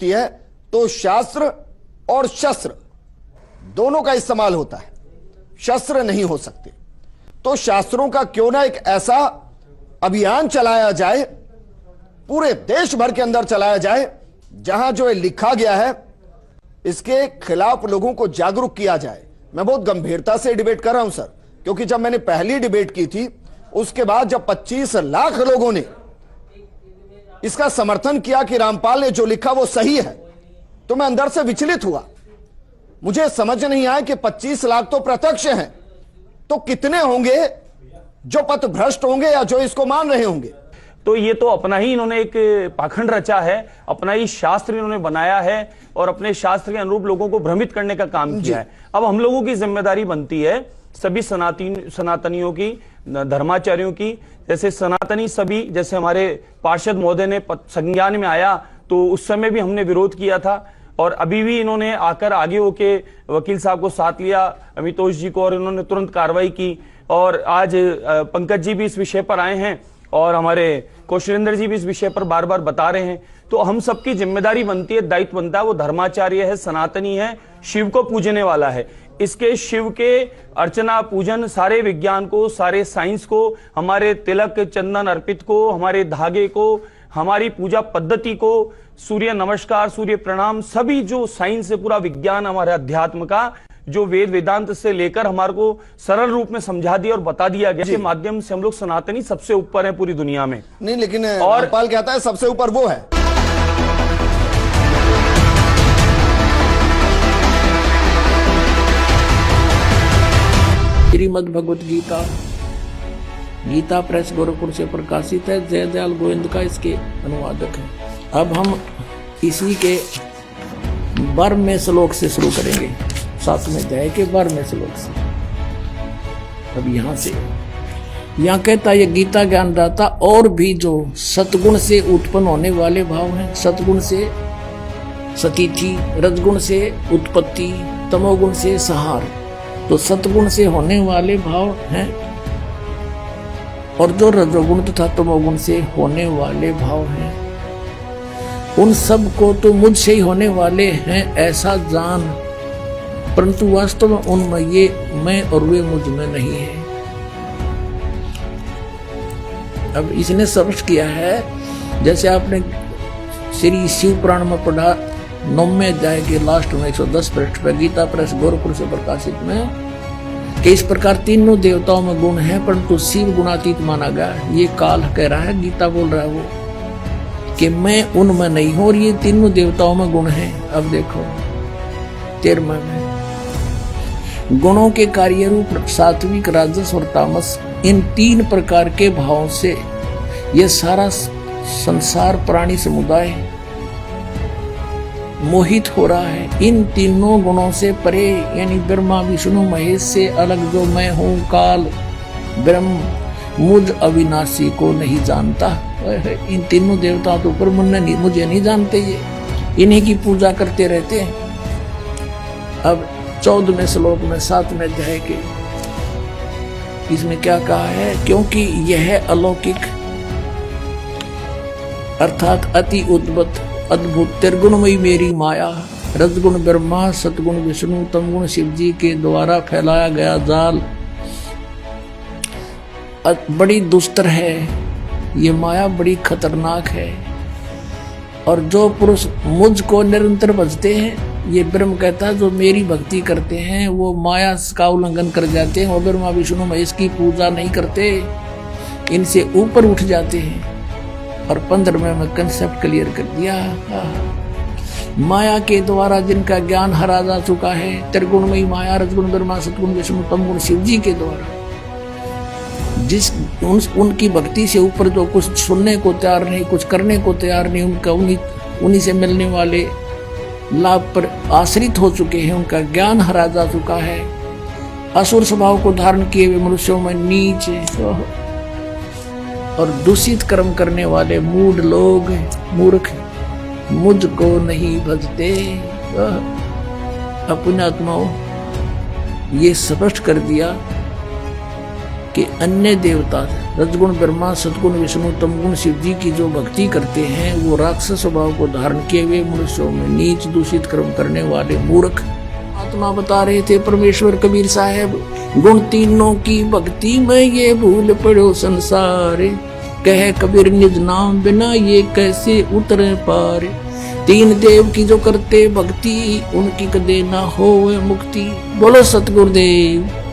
होती है तो शास्त्र और शस्त्र दोनों का इस्तेमाल होता है, शस्त्र नहीं हो सकते। तो शास्त्रों का क्यों ना एक ऐसा अभियान चलाया जाए, पूरे देश भर के अंदर चलाया जाए, जहां जो ये लिखा गया है इसके खिलाफ लोगों को जागरूक किया जाए। मैं बहुत गंभीरता से डिबेट कर रहा हूं सर, क्योंकि जब मैंने पहली डिबेट की थी उसके बाद जब 25 लाख लोगों ने इसका समर्थन किया कि रामपाल ने जो लिखा वो सही है, तो मैं अंदर से विचलित हुआ। मुझे समझ नहीं आया कि 25 लाख तो प्रत्यक्ष हैं, तो कितने होंगे जो पथभ्रष्ट होंगे या जो इसको मान रहे होंगे। तो ये तो अपना ही इन्होंने एक पाखंड रचा है, अपना ही शास्त्र इन्होंने बनाया है और अपने शास्त्र के अनुरूप लोगों को भ्रमित करने का काम किया है। अब हम लोगों की जिम्मेदारी बनती है, सभी सनातनियों की, धर्माचार्यों की, जैसे सनातनी सभी, जैसे हमारे पार्षद महोदय ने संज्ञान में आया तो उस समय भी हमने विरोध किया था और अभी भी इन्होंने आकर आगे होके वकील साहब को साथ लिया, अमितोष जी को, और इन्होंने तुरंत कार्रवाई की। और आज पंकज जी भी इस विषय पर आए हैं और हमारे कौशलेंद्र जी भी इस विषय पर बार बार बता रहे हैं। तो हम सबकी जिम्मेदारी बनती है, दायित्व बनता है। वो धर्माचार्य है, सनातनी है, शिव को पूजने वाला है। इसके शिव के अर्चना पूजन सारे विज्ञान को, सारे साइंस को, हमारे तिलक चंदन अर्पित को, हमारे धागे को, हमारी पूजा पद्धति को, सूर्य नमस्कार, सूर्य प्रणाम, सभी जो साइंस है, पूरा विज्ञान हमारे अध्यात्म का, जो वेद वेदांत से लेकर हमारे को सरल रूप में समझा दिया और बता दिया गया के माध्यम से हम लोग सनातनी सबसे ऊपर है पूरी दुनिया में। नहीं, लेकिन रामपाल कहता है सबसे ऊपर वो है। श्रीमद् भगवत गीता, गीता प्रेस गोरखपुर से प्रकाशित है। जयदयाल गोविंद का इसके अनुवादक है। अब हम इसी के 12वें श्लोक से शुरू करेंगे, 7वें अध्याय के 12वें श्लोक से। अब यहाँ से यहाँ कहता है, ये गीता ज्ञानदाता और भी जो सतगुण से उत्पन्न होने वाले भाव हैं, सतगुण से सतीथि, रजगुण से उत्पत्ति, तमोगुण से संहार, तो सतगुण से होने वाले भाव हैं, और जो रजोगुण तथा तमोगुण से होने वाले भाव हैं, उन सब को तो मुझसे ही होने वाले हैं ऐसा जान, परंतु वास्तव में उनमें ये मैं और वे मुझ में नहीं है। अब इसने स्पष्ट किया है, जैसे आपने श्री शिव पुराण में पढ़ा 9वें अध्याय के लास्ट में 110 पृष्ठ पर, गीता प्रेस गोरखपुर से प्रकाशित में, कि इस प्रकार तीनों देवताओं में गुण है परंतु शिव गुणातीत माना गया। ये काल कह रहा है, गीता बोल रहा है वो, कि मैं उनमें नहीं हूं और ये तीनों देवताओं में गुण है। अब देखो 13वें में, गुणों के कार्य रूप सात्विक, राजस और तामस, इन 3 प्रकार के भावों से ये सारा संसार प्राणी समुदाय मोहित हो रहा है। इन तीनों गुणों से परे, यानी ब्रह्मा विष्णु महेश से अलग जो मैं हूँ, काल ब्रह्म, मुझ अविनाशी को नहीं जानता। इन तीनों देवताओं के ऊपर मुझे नहीं जानते, ये इन्हीं की पूजा करते रहते हैं। अब 14वें श्लोक में 7वें अध्याय के, इसमें क्या कहा है, क्योंकि यह अलौकिक अर्थात अति उद्भुत अद्भुत त्रिगुणमयी मेरी माया, रजगुण ब्रह्मा, सतगुण विष्णु, तमगुण शिव जी के द्वारा फैलाया गया जाल बड़ी दुस्तर है। ये माया बड़ी खतरनाक है, और जो पुरुष मुझको निरंतर भजते हैं, ये ब्रह्म कहता है, जो मेरी भक्ति करते हैं वो माया का उल्लंघन कर जाते हैं, वो ब्रह्मा विष्णु महेश की पूजा नहीं करते, इनसे ऊपर उठ जाते हैं। और 15वें में कंसेप्ट क्लियर कर दिया, माया के द्वारा जिनका ज्ञान हरा जा चुका है, त्रिगुणमयी माया, रजगुण ब्रह्मा, सतगुण विष्णु, तमगुण शिव जी के द्वारा, जिस उनकी भक्ति से ऊपर जो कुछ सुनने को तैयार नहीं, कुछ करने को तैयार नहीं, उनका उन्हीं से मिलने वाले लाभ पर आश्रित हो चुके हैं, उनका ज्ञान हरा जा चुका है, असुर स्वभाव को धारण किए हुए मनुष्यों में नीच और दूषित कर्म करने वाले मूढ़ लोग, मूर्ख मुझको नहीं भजते। अपने आत्माओं, ये स्पष्ट कर दिया कि अन्य देवता रजगुण ब्रह्मा, सतगुण विष्णु, तमगुण शिव जी की जो भक्ति करते हैं वो राक्षस स्वभाव को धारण किए हुए मनुष्यों में नीच दूषित कर्म करने वाले मूर्ख आत्मा बता रहे थे परमेश्वर कबीर साहब। गुण तीनों की भक्ति में ये भूल पड़ो संसार, कह कबीर निज नाम बिना ये कैसे उतरे पार। तीन देव की जो करते भक्ति उनकी कदे ना हो मुक्ति। बोलो सतगुरुदेव।